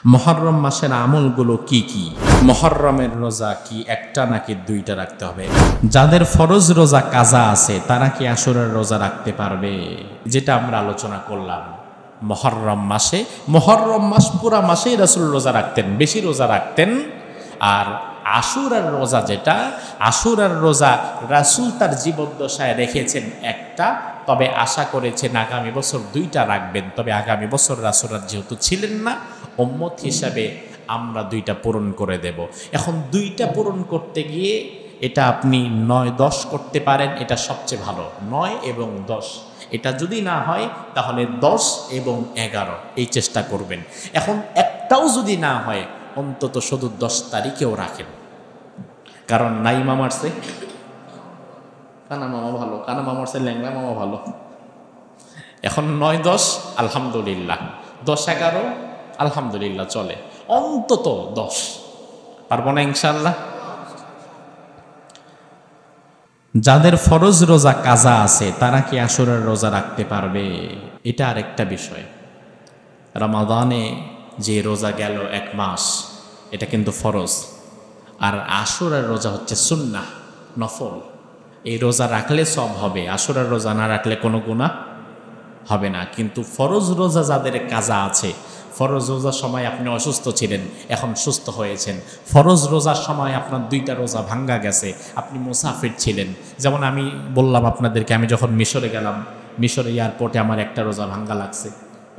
মুহররম মাসের আমলগুলো কি কি? মুহররমের রোজা কি একটা নাকি দুইটা রাখতে হবে? যাদের ফরজ রোজা কাজা আছে তারা কি আশুরার রোজা রাখতে পারবে? যেটা আমরা আলোচনা করলাম মুহররম মাসে, মুহররম মাস পুরা মাসেই রাসূল রোজা রাখতেন, বেশি রোজা রাখতেন। আর আশুরার রোজা যেটা, আশুরার রোজা রাসূল তার জীবদ্দশায় রেখেছেন একটা, তবে আশা করেছেন আগামী বছর দুইটা রাখবেন। তবে আগামী বছর রাসূল যেহেতু ছিলেন না, উম্মত হিসাবে আমরা দুইটা পূরণ করে দেব। এখন দুইটা পূরণ করতে গিয়ে এটা আপনি 9-10 করতে পারেন, এটা সবচেয়ে ভালো। 9 এবং 10 এটা যদি না হয় তাহলে 10 এবং 11 এই চেষ্টা করবেন। এখন একটাও যদি না হয় অন্তত শুধু 10 তারিখেও রাখেন, কারণ নাইমা মারছে কানা মামা ভালো, কানা মামার সে ল্যাংলা মামা ভালো। এখন 9-10 আলহামদুলিল্লাহ, 10-11 আলহামদুলিল্লাহ চলে, অন্তত 10 পারবো না ইনশাল্লাহ। যাদের ফরজ রোজা কাজা আছে তারা কি আশুরার রোজা রাখতে পারবে? এটা আরেকটা বিষয়। রমাদানে যে রোজা গেল 1 মাস, এটা কিন্তু ফরজ, আর আশুরার রোজা হচ্ছে সুন্নাহ, নফল। এই রোজা রাখলে সব হবে, আশুরার রোজা না রাখলে কোনো গুনাহ হবে না। কিন্তু ফরজ রোজা যাদের কাজা আছে, ফরজ রোজার সময় আপনি অসুস্থ ছিলেন, এখন সুস্থ হয়েছেন, ফরজ রোজার সময় আপনার 2টা রোজা ভাঙ্গা গেছে, আপনি মুসাফির ছিলেন। যেমন আমি বললাম আপনাদেরকে, আমি যখন মিশরে গেলাম, মিশরে এয়ারপোর্টে আমার একটা রোজা ভাঙ্গা লাগছে,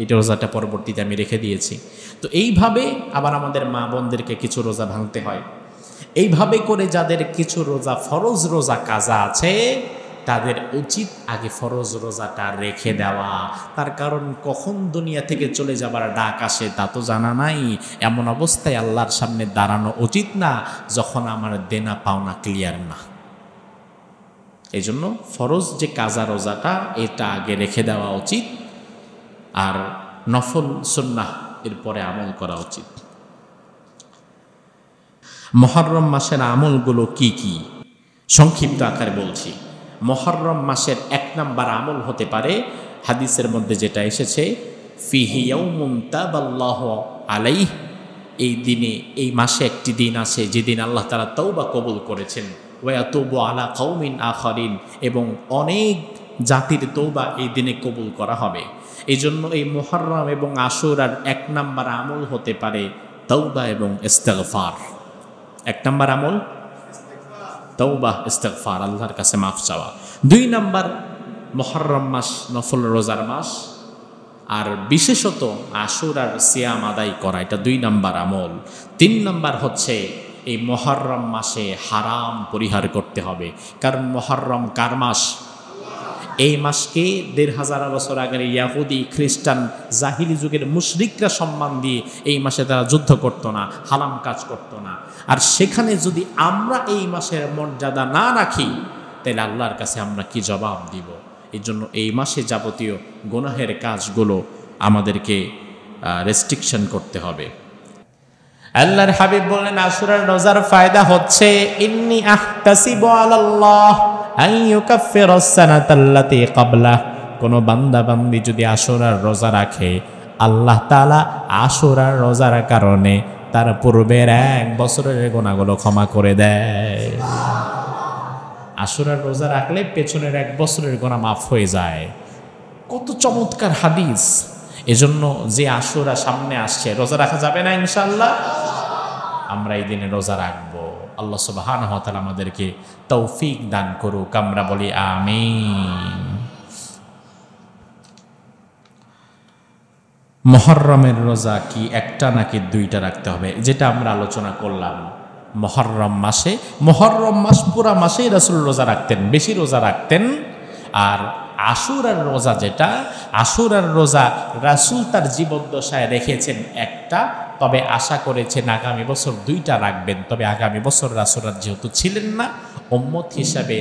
এটা রোজাটা পরবর্তীতে আমি রেখে দিয়েছি। তো এইভাবে আবার আমাদের মা বোনদেরকে কিছু রোজা ভাঙতে হয়। এইভাবে করে যাদের কিছু রোজা ফরজ রোজা কাজা আছে তাদের উচিত আগে ফরজ রোজাটা রেখে দেওয়া। তার কারণ কখন দুনিয়া থেকে চলে যাবার ডাক আসে তা তো জানা নাই। এমন অবস্থায় আল্লাহর সামনে দাঁড়ানো উচিত না যখন আমার দেনা পাওনা ক্লিয়ার না। এই জন্য ফরজ যে কাজা রোজাটা এটা আগে রেখে দেওয়া উচিত, আর নফল সুন্নাহ এরপরে আমল করা উচিত। মুহররম মাসের আমলগুলো কি কি সংক্ষিপ্ত আকারে বলছি। মুহররম মাসের 1 নাম্বার আমল হতে পারে হাদিসের মধ্যে যেটা এসেছে, ফিহি ইয়াউমুন তাবাল্লাহু আলাইহি, এই দিনে, এই মাসে একটি দিন আছে যেদিন আল্লাহ তাআলা তওবা কবুল করেছেন, ওয়া ইয়াতুবু আলা কওমিন আখারিন, এবং অনেক জাতির তওবা এই দিনে কবুল করা হবে। এই জন্য এই মুহররম এবং আশুরার 1 নাম্বার আমল হতে পারে তওবা এবং ইস্তিগফার। 1 নাম্বার আমল তওবা ইস্তিগফার, আল্লাহর কাছে মাফ চাওয়া। 2 নাম্বার মুহররম মাস নফল রোজার মাস, আর বিশেষত আশুরার সিয়াম আদায় করা, এটা 2 নাম্বার আমল। 3 নাম্বার হচ্ছে এই মুহররম মাসে হারাম পরিহার করতে হবে, কারণ মুহররম কার মাস? এই মাসকে 1500 বছর আগের ইয়াহুদি, খ্রিস্টান, জাহিলি যুগের মুশরিকরা সম্মান দিয়ে এই মাসে তারা যুদ্ধ করতো না, হারাম কাজ করতো না। আর সেখানে যদি আমরা এই মাসের মর্যাদা না রাখি তাহলে আল্লাহর কাছে আমরা কি জবাব দিব? এই জন্য এই মাসে যাবতীয় গুনাহের কাজগুলো আমাদেরকে রেস্ট্রিকশন করতে হবে। আল্লাহর হাবিব বলেন আশুরার রোজার ফায়দা হচ্ছে, ইন্নী আহতাসিবু আলাল্লাহ আন ইউকাফফিরাস সানাতাল্লাতী ক্বাবলা। কোন বান্দা বান্দি যদি আশুরার রোজা রাখে, আল্লাহ তাআলা আশুরার রোজার কারণে তার পূর্বের 1 বছরের গুনাহগুলো ক্ষমা করে দেয়। আশুরার রোজা রাখলে পেছনের 1 বছরের গুনাহ মাফ হয়ে যায়। কত চমৎকার হাদিস! এজন্য যে আশুরা সামনে আসছে, রোজা রাখা যাবে না ইনশাআল্লাহ? আমরা এই দিনে রোজা রাখবো। আল্লাহ সুবহানাহু ওয়া তাআলা আমাদেরকে তৌফিক দান করুক, আমরা বলি আমিন। মুহররমের রোজা কি একটা নাকি দুইটা রাখতে হবে? যেটা আমরা আলোচনা করলাম মুহররম মাসে, মুহররম মাস পুরা মাসেই রাসূল রোজা রাখতেন, বেশি রোজা রাখতেন। আর আশুরার রোজা যেটা, আশুরার রোজা রাসূল তার জীবদ্দশায় রেখেছেন একটা, তবে আশা করেছেন আগামী বছর 2টা রাখবেন। তবে আগামী বছর রাসূল যেহেতু ছিলেন না, উম্মত হিসাবে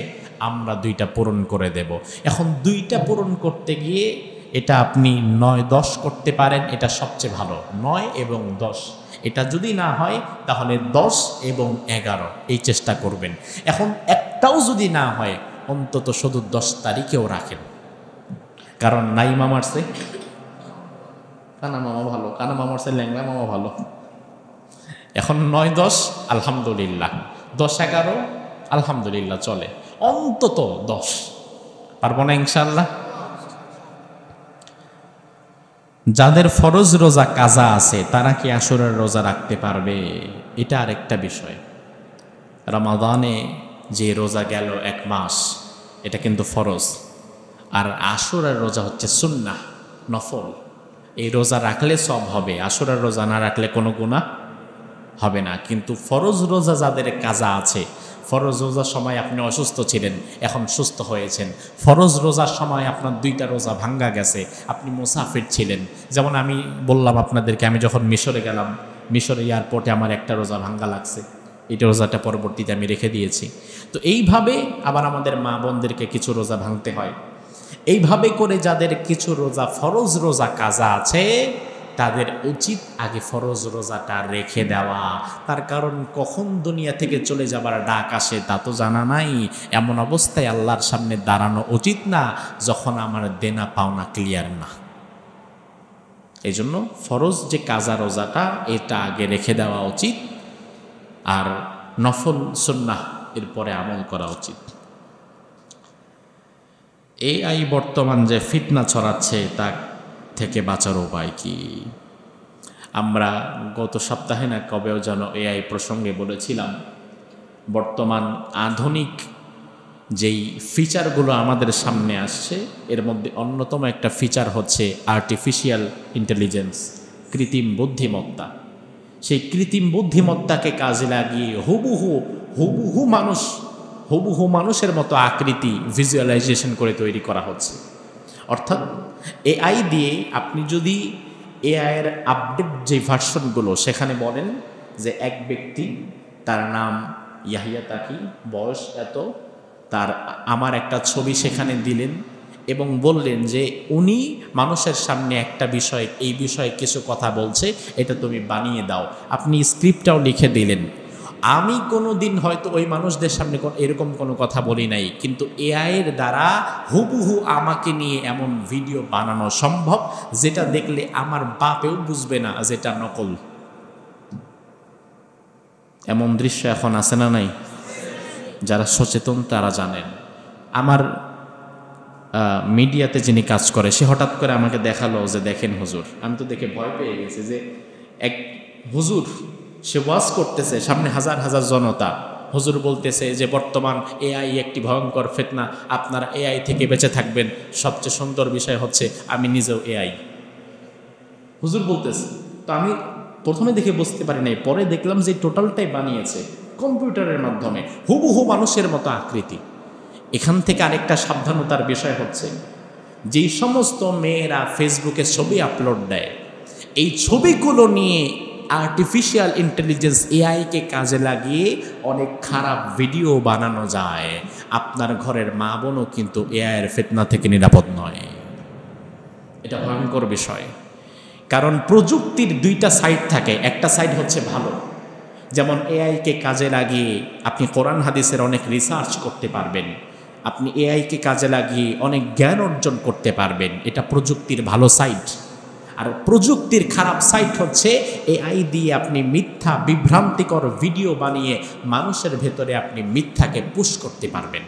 আমরা 2টা পূরণ করে দেব। এখন 2টা পূরণ করতে গিয়ে এটা আপনি 9-10 করতে পারেন, এটা সবচেয়ে ভালো। 9 এবং 10 এটা যদি না হয় তাহলে 10 এবং 11 এই চেষ্টা করবেন। এখন একটাও যদি না হয় অন্তত শুধু 10 তারিখেও রাখেন, কারণ নাইমা মারছে কানা মামা ভালো, কানা মামার চেয়ে ল্যাংড়া মামা ভালো। এখন 9-10 আলহামদুলিল্লাহ, 10-11 আলহামদুলিল্লাহ চলে, অন্তত 10 পারবো না ইনশাল্লাহ। যাদের ফরজ রোজা কাজা আছে তারা কি আশুরার রোজা রাখতে পারবে? এটা আরেকটা বিষয়। রমাদানে যে রোজা গেল 1 মাস, এটা কিন্তু ফরজ, আর আশুরার রোজা হচ্ছে সুন্নাহ, নফল। এই রোজা রাখলে সব হবে, আশুরার রোজা না রাখলে কোনো গুনাহ হবে না। কিন্তু ফরজ রোজা যাদের কাজা আছে, ফরজ রোজার সময় আপনি অসুস্থ ছিলেন, এখন সুস্থ হয়েছেন, ফরজ রোজার সময় আপনার 2টা রোজা ভাঙ্গা গেছে, আপনি মুসাফির ছিলেন। যেমন আমি বললাম আপনাদেরকে, আমি যখন মিশরে গেলাম, মিশরে এয়ারপোর্টে আমার একটা রোজা ভাঙ্গা লাগছে, এটা রোজাটা পরবর্তীতে আমি রেখে দিয়েছি। তো এইভাবে আবার আমাদের মা বোনদেরকে কিছু রোজা ভাঙতে হয়। এইভাবে করে যাদের কিছু রোজা ফরজ রোজা কাজা আছে, তাদের উচিত আগে ফরজ রোজাটা রেখে দেওয়া। তার কারণ কখন দুনিয়া থেকে চলে যাবার ডাক আসে তা তো জানা নাই। এমন অবস্থায় আল্লাহর সামনে দাঁড়ানো উচিত না যখন আমার দেনা পাওনা ক্লিয়ার না। এই জন্য ফরজ যে কাজা রোজাটা, এটা আগে রেখে দেওয়া উচিত, আর নফল সুন্নাহ এরপরে আমল করা উচিত। এআই বর্তমান যে ফিতনা ছড়াচ্ছে, তা থেকে বাঁচার উপায় কি? আমরা গত সপ্তাহে না কবেও যেন এআই প্রসঙ্গে বলেছিলাম, বর্তমান আধুনিক যেই ফিচারগুলো আমাদের সামনে আসছে, এর মধ্যে অন্যতম একটা ফিচার হচ্ছে আর্টিফিশিয়াল ইন্টেলিজেন্স, কৃত্রিম বুদ্ধিমত্তা। সেই কৃত্রিম বুদ্ধিমত্তাকে কাজে লাগিয়ে হুবহু মানুষের মতো আকৃতি ভিজুয়ালাইজেশন করে তৈরি করা হচ্ছে। অর্থাৎ এআই দিয়ে আপনি যদি এআইয়ের আপডেট যে ভার্সনগুলো, সেখানে বলেন যে এক ব্যক্তি, তার নাম ইয়াহিয়া তাকি, বয়স এত, তার আমার একটা ছবি সেখানে দিলেন এবং বললেন যে উনি মানুষের সামনে একটা বিষয়, এই বিষয়ে কিছু কথা বলছে, এটা তুমি বানিয়ে দাও। আপনি স্ক্রিপ্টটাও লিখে দিলেন। আমি কোনো দিন হয়তো ওই মানুষদের সামনে এরকম কোনো কথা বলি নাই, কিন্তু এআইয়ের দ্বারা হুবহু আমাকে নিয়ে এমন ভিডিও বানানো সম্ভব যেটা দেখলে আমার বাপেও বুঝবে না যেটা নকল। এমন দৃশ্য এখন আছে না নাই? যারা সচেতন তারা জানেন। আমার মিডিয়াতে যিনি কাজ করে, সে হঠাৎ করে আমাকে দেখালো যে দেখেন হুজুর, আমি তো দেখে ভয় পেয়ে গেছি যে এক হুজুর, সে ওয়াজ করতেছে, সামনে হাজার হাজার জনতা, হুজুর বলতেছে যে বর্তমান এআই একটি ভয়ঙ্কর ফিতনা, আপনারা এআই থেকে বেঁচে থাকবেন, সবচেয়ে সুন্দর বিষয় হচ্ছে আমি নিজেও এআই। হুজুর বলতেছে। তো আমি প্রথমে দেখে বুঝতে পারি নাই, পরে দেখলাম যে টোটালটাই বানিয়েছে কম্পিউটারের মাধ্যমে, হুবহু মানুষের মতো আকৃতি। এখান থেকে আরেকটা সাবধানতার বিষয় হচ্ছে, যেই সমস্ত মেয়েরা ফেসবুকে ছবি আপলোড দেয়, এই ছবিগুলো নিয়ে আর্টিফিশিয়াল ইন্টেলিজেন্স এআইকে কাজে লাগিয়ে অনেক খারাপ ভিডিও বানানো যায়। আপনার ঘরের মা বোনও কিন্তু এআইয়ের ফিতনা থেকে নিরাপদ নয়। এটা ভয়ঙ্কর বিষয়। কারণ প্রযুক্তির 2টা সাইড থাকে, একটা সাইড হচ্ছে ভালো, যেমন এআইকে কাজে লাগিয়ে আপনি কোরআন হাদিসের অনেক রিসার্চ করতে পারবেন, আপনি এআইকে কাজে লাগিয়ে অনেক জ্ঞান অর্জন করতে পারবেন, এটা প্রযুক্তির ভালো সাইড। আর প্রযুক্তির খারাপ সাইট হচ্ছে এআই দিয়ে আপনি মিথ্যা বিভ্রান্তিকর ভিডিও বানিয়ে মানুষের ভেতরে আপনি মিথ্যাকে পুশ করতে পারবেন।